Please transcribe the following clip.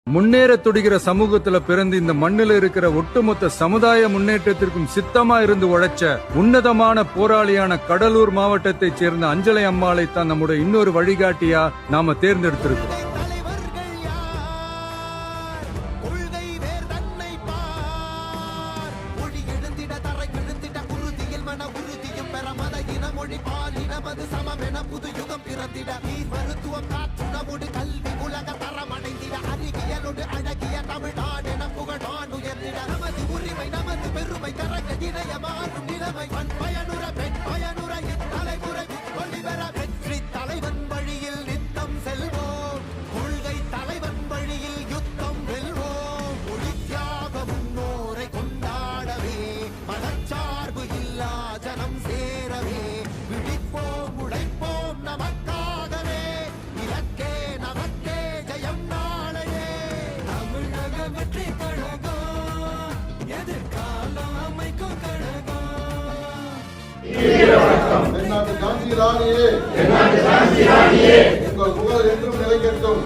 முன்னேற துடிக்கிற சமூகத்துல பிறந்து இந்த மண்ணில் இருக்கிற ஒட்டுமொத்த சமுதாய முன்னேற்றத்திற்கும் சித்தமா இருந்து உழைச்ச உன்னதமான போராளியான கடலூர் மாவட்டத்தைச் சேர்ந்த அஞ்சலை அம்மாளை தான் நம்முடைய இன்னொரு வழிகாட்டியா நாம தேர்ந்தெடுத்திருக்கோம். தென்னாட்டு காஞ்சி ராணியே, எங்கள் புகழ் என்றும் நிலைக்கட்டும்.